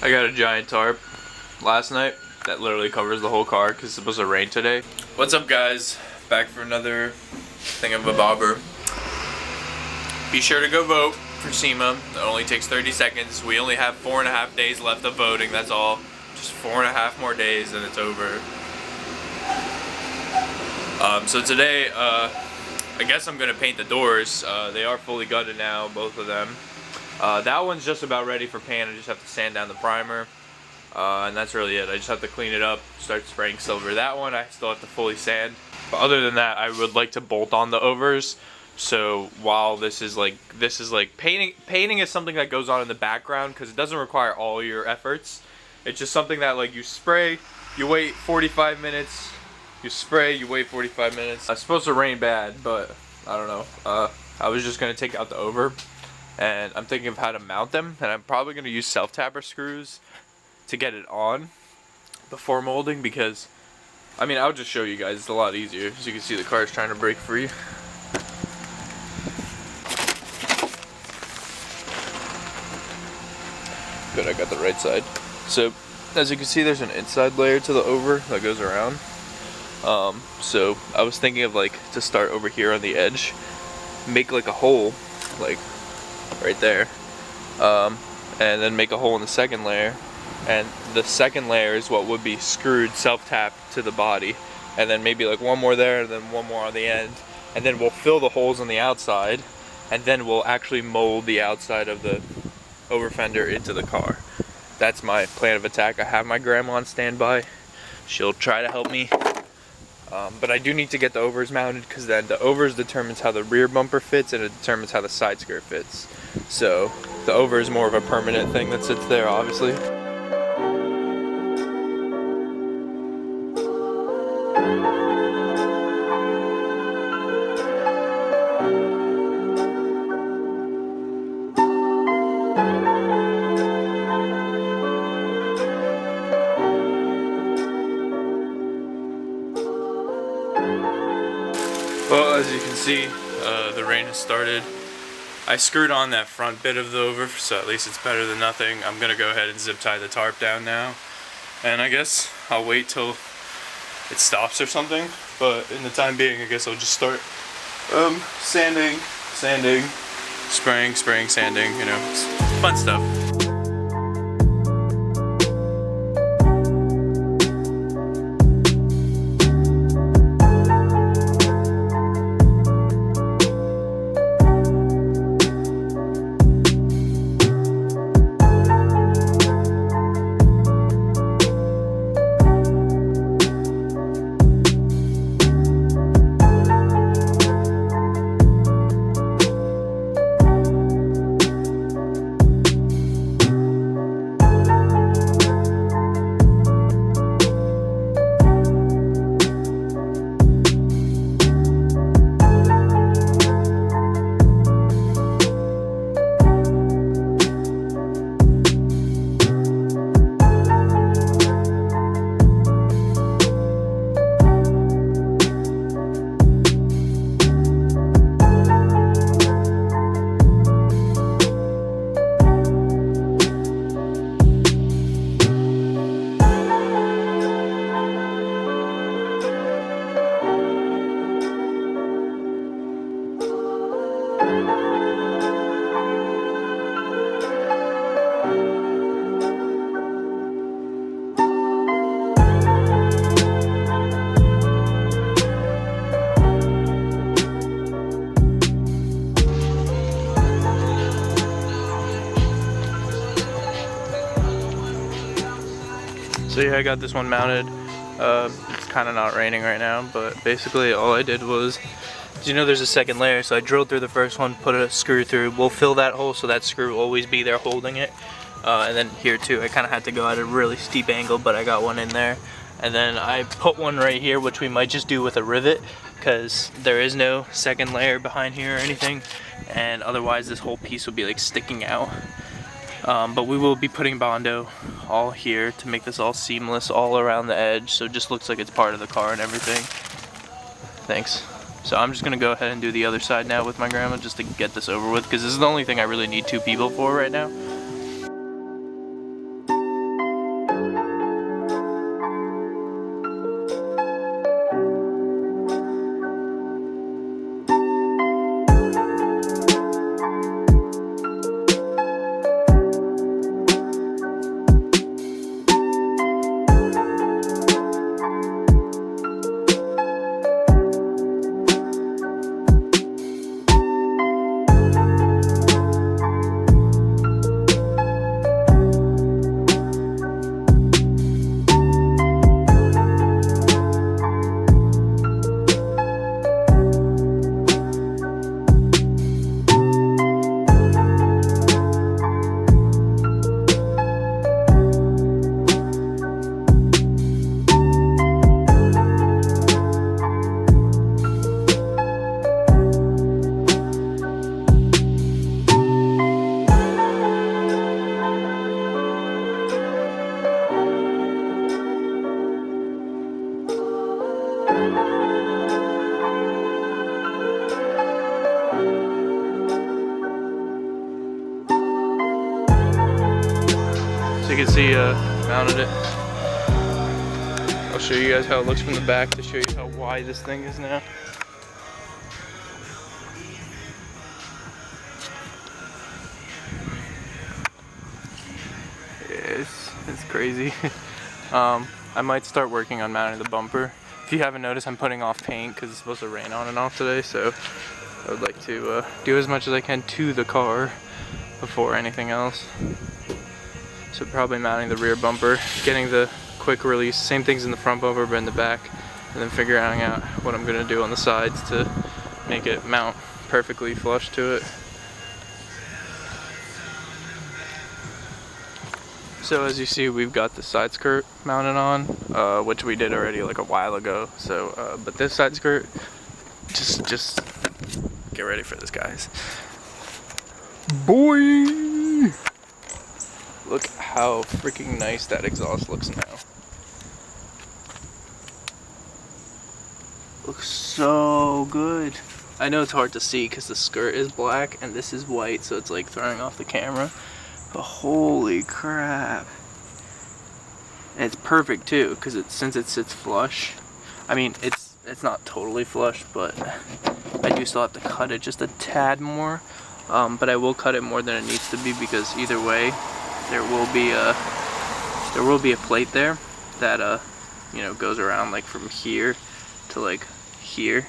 I got a giant tarp last night that literally covers the whole car because it's supposed to rain today. What's up, guys? Back for another thing of a bobber. Be sure to go vote for SEMA. It only takes 30 seconds. We only have 4.5 days left of voting, that's all. Just 4.5 more days and it's over. So today, I guess I'm gonna paint the doors. They are fully gutted now, both of them. That one's just about ready for paint. I just have to sand down the primer. And that's really it. I just have to clean it up, start spraying silver. That one I still have to fully sand. But other than that, I would like to bolt on the overs. So while this is like painting is something that goes on in the background because it doesn't require all your efforts. It's just something that like you spray, you wait 45 minutes, you spray, you wait 45 minutes. It's supposed to rain bad, but I don't know. I was just gonna take out the over, and I'm thinking of how to mount them, and I'm probably gonna use self-tapper screws to get it on before molding, because I mean, I'll just show you guys, it's a lot easier. As you can see, the car is trying to break free. Good, I got the right side. So as you can see, there's an inside layer to the over that goes around. So I was thinking of like to start over here on the edge, make like a hole like right there, and then make a hole in the second layer, and the second layer is what would be screwed self-tap to the body, and then maybe like one more there and then one more on the end, and then we'll fill the holes on the outside, and then we'll actually mold the outside of the over fender into the car. That's my plan of attack. I have my grandma on standby. She'll try to help me. But I do need to get the overs mounted, because then the overs determines how the rear bumper fits and it determines how the side skirt fits. So the over is more of a permanent thing that sits there, obviously. Well, as you can see, the rain has started. I screwed on that front bit of the over, so at least it's better than nothing. I'm gonna go ahead and zip tie the tarp down now, and I guess I'll wait till it stops or something. But in the time being, I guess I'll just start sanding, spraying, sanding. You know, it's fun stuff. So yeah, I got this one mounted. It's kind of not raining right now, but basically all I did was, you know, there's a second layer, so I drilled through the first one, put a screw through. We'll fill that hole so that screw will always be there holding it. And then here too, I kind of had to go at a really steep angle, but I got one in there. And then I put one right here, which we might just do with a rivet, because there is no second layer behind here or anything, and otherwise this whole piece will be like sticking out. But we will be putting Bondo all here to make this all seamless all around the edge, so it just looks like it's part of the car and everything. Thanks. So I'm just gonna go ahead and do the other side now with my grandma just to get this over with, because this is the only thing I really need two people for right now. So you can see, mounted it. I'll show you guys how it looks from the back to show you how wide this thing is now. It's crazy. I might start working on mounting the bumper. If you haven't noticed, I'm putting off paint because it's supposed to rain on and off today, so I would like to do as much as I can to the car before anything else. So probably mounting the rear bumper, getting the quick release, same things in the front bumper but in the back, and then figuring out what I'm going to do on the sides to make it mount perfectly flush to it. So as you see, we've got the side skirt mounted on, which we did already like a while ago. So, but this side skirt, just get ready for this, guys. Boy! Look how freaking nice that exhaust looks now. Looks so good. I know it's hard to see because the skirt is black and this is white, so it's like throwing off the camera. But holy crap. And it's perfect too, because since it sits flush. I mean, it's not totally flush, but I do still have to cut it just a tad more. But I will cut it more than it needs to be, because either way, there will be a plate there that you know, goes around like from here to like here,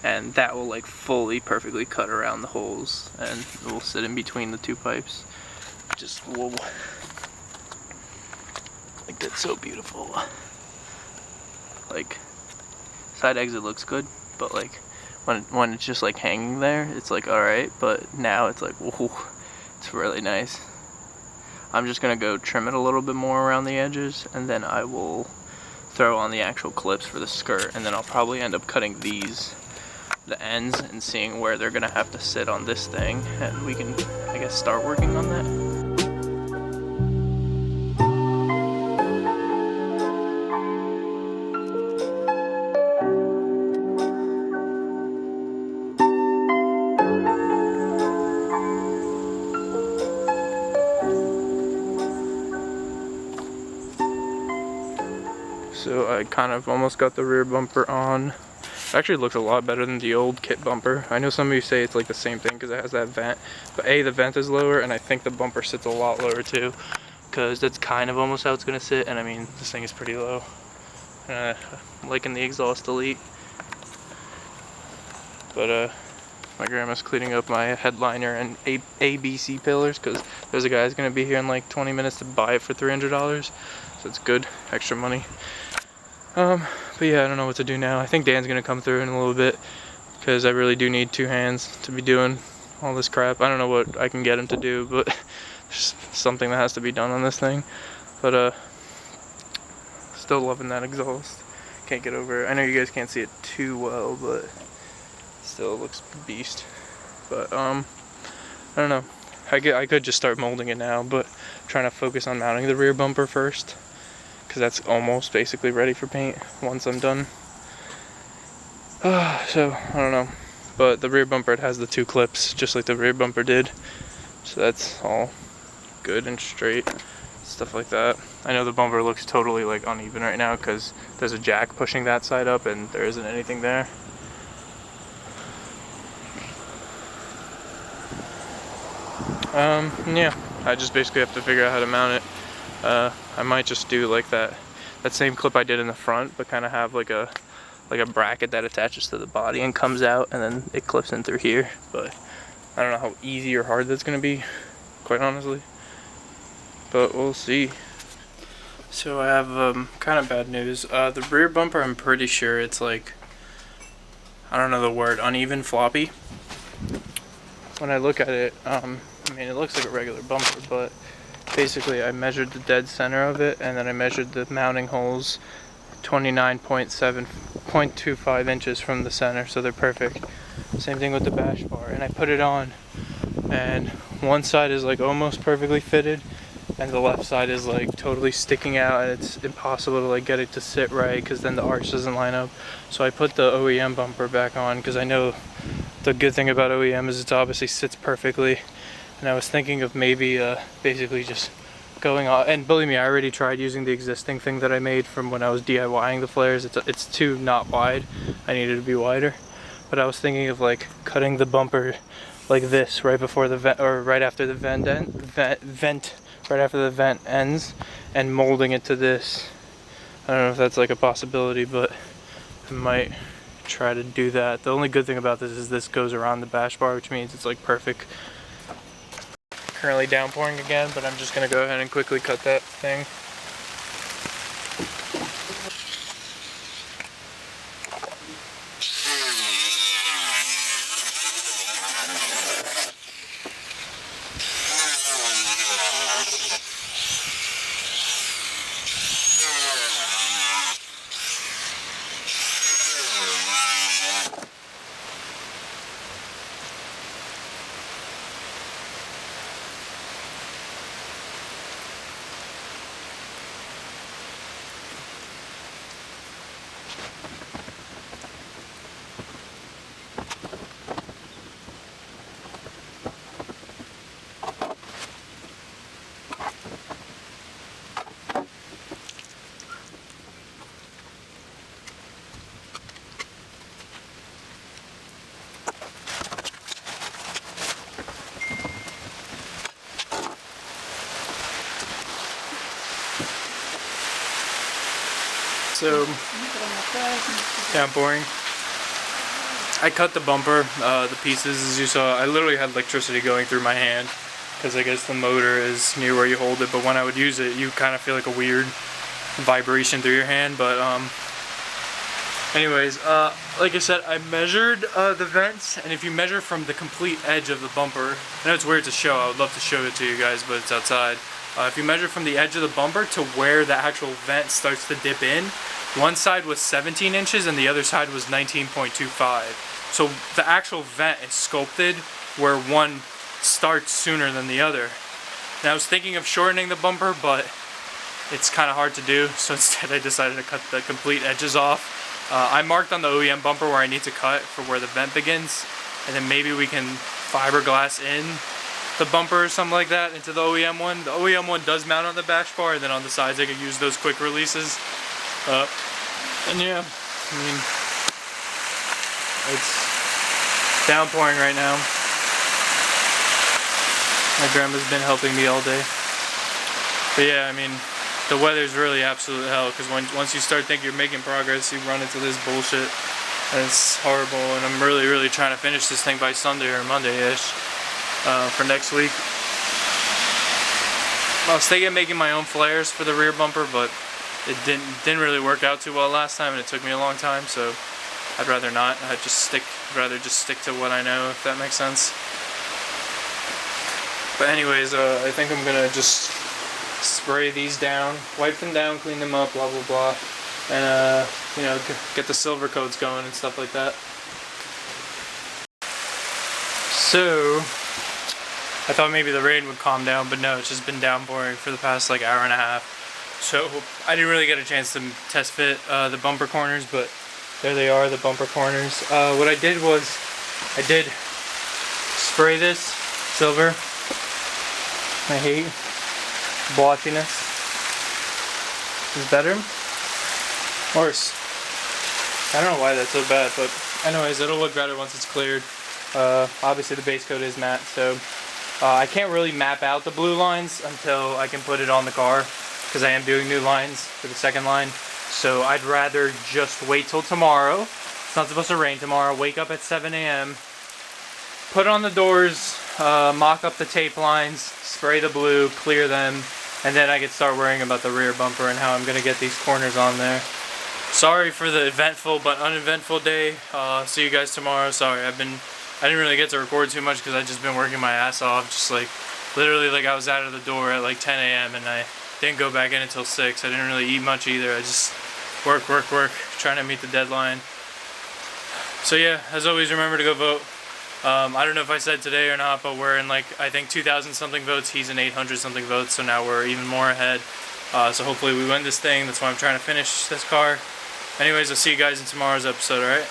and that will like fully perfectly cut around the holes, and it will sit in between the two pipes. Just whoa, like that's so beautiful. Like side exit looks good, but like when it's just like hanging there, it's like alright, but now it's like whoa, it's really nice. I'm just gonna go trim it a little bit more around the edges, and then I will throw on the actual clips for the skirt, and then I'll probably end up cutting the ends and seeing where they're gonna have to sit on this thing, and we can, I guess, start working on that. So I kind of almost got the rear bumper on. It actually looks a lot better than the old kit bumper. I know some of you say it's like the same thing because it has that vent, but A, the vent is lower, and I think the bumper sits a lot lower too, because that's kind of almost how it's gonna sit, and I mean, this thing is pretty low. I'm liking the exhaust delete. But my grandma's cleaning up my headliner and ABC pillars, because there's a guy who's gonna be here in like 20 minutes to buy it for $300, so it's good, extra money. But yeah, I don't know what to do now. I think Dan's gonna come through in a little bit, because I really do need two hands to be doing all this crap. I don't know what I can get him to do, but there's something that has to be done on this thing. But still loving that exhaust. Can't get over it. I know you guys can't see it too well, but still looks beast. But I don't know. I could just start molding it now, but I'm trying to focus on mounting the rear bumper first, because that's almost basically ready for paint once I'm done. So I don't know, but the rear bumper, it has the two clips just like the rear bumper did, so that's all good and straight, stuff like that. I know the bumper looks totally like uneven right now because there's a jack pushing that side up and there isn't anything there. Yeah, I just basically have to figure out how to mount it. I might just do like that same clip I did in the front, but kind of have like a bracket that attaches to the body and comes out, and then it clips in through here. But I don't know how easy or hard that's gonna be, quite honestly, but we'll see. So I have kind of bad news. The rear bumper, I'm pretty sure it's like, I don't know the word, uneven floppy. When I look at it, I mean, it looks like a regular bumper, but basically I measured the dead center of it, and then I measured the mounting holes 29.25 inches from the center, so they're perfect. Same thing with the bash bar, and I put it on, and one side is like almost perfectly fitted, and the left side is like totally sticking out, and it's impossible to like get it to sit right because then the arch doesn't line up. So I put the OEM bumper back on, because I know the good thing about OEM is it obviously sits perfectly. And I was thinking of maybe basically just going on. And believe me, I already tried using the existing thing that I made from when I was DIYing the flares. It's too not wide. I needed to be wider. But I was thinking of like cutting the bumper like this right before the vent, or right after the vent right after the vent ends, and molding it to this. I don't know if that's like a possibility, but I might try to do that. The only good thing about this is this goes around the bash bar, which means it's like perfect. Currently downpouring again, but I'm just gonna go ahead and quickly cut that thing. So, downpouring. I cut the bumper, the pieces as you saw. I literally had electricity going through my hand because I guess the motor is near where you hold it, but when I would use it, you kind of feel like a weird vibration through your hand. But anyways, like I said, I measured the vents, and if you measure from the complete edge of the bumper, I know it's weird to show, I would love to show it to you guys, but it's outside. If you measure from the edge of the bumper to where the actual vent starts to dip in, one side was 17 inches and the other side was 19.25. So the actual vent is sculpted where one starts sooner than the other. Now I was thinking of shortening the bumper, but it's kind of hard to do, so instead I decided to cut the complete edges off. I marked on the OEM bumper where I need to cut for where the vent begins, and then maybe we can fiberglass in the bumper or something like that into the OEM one. The OEM one does mount on the bash bar, and then on the sides I could use those quick releases. And yeah, I mean, it's downpouring right now. My grandma's been helping me all day. But yeah, I mean, the weather's really absolute hell, because once you start thinking you're making progress, you run into this bullshit, and it's horrible. And I'm really trying to finish this thing by Sunday or Monday-ish for next week. I was thinking of making my own flares for the rear bumper, but it didn't really work out too well last time, and it took me a long time, so I'd rather not. I'd rather just stick to what I know, if that makes sense. But anyways, I think I'm gonna just spray these down, wipe them down, clean them up, blah blah blah, and you know, get the silver coats going and stuff like that. So I thought maybe the rain would calm down, but no, it's just been downpouring for the past like hour and a half. So I didn't really get a chance to test fit the bumper corners, but there they are, the bumper corners. What I did was, I did spray this silver. I hate blotchiness. Is it better? Worse. I don't know why that's so bad, but anyways, it'll look better once it's cleared. Obviously the base coat is matte, so I can't really map out the blue lines until I can put it on the car, because I am doing new lines for the second line. So I'd rather just wait till tomorrow. It's not supposed to rain tomorrow. Wake up at 7 a.m. Put on the doors, mock up the tape lines, spray the blue, clear them, and then I can start worrying about the rear bumper and how I'm gonna get these corners on there. Sorry for the eventful but uneventful day. See you guys tomorrow. Sorry, I didn't really get to record too much because I've just been working my ass off. Just like, literally like I was out of the door at like 10 a.m. and I didn't go back in until 6. I didn't really eat much either. I just work, trying to meet the deadline. So yeah, as always, remember to go vote. I don't know if I said today or not, but we're in like, I think 2,000 something votes. He's in 800 something votes, so now we're even more ahead. So hopefully we win this thing. That's why I'm trying to finish this car. Anyways, I'll see you guys in tomorrow's episode, alright?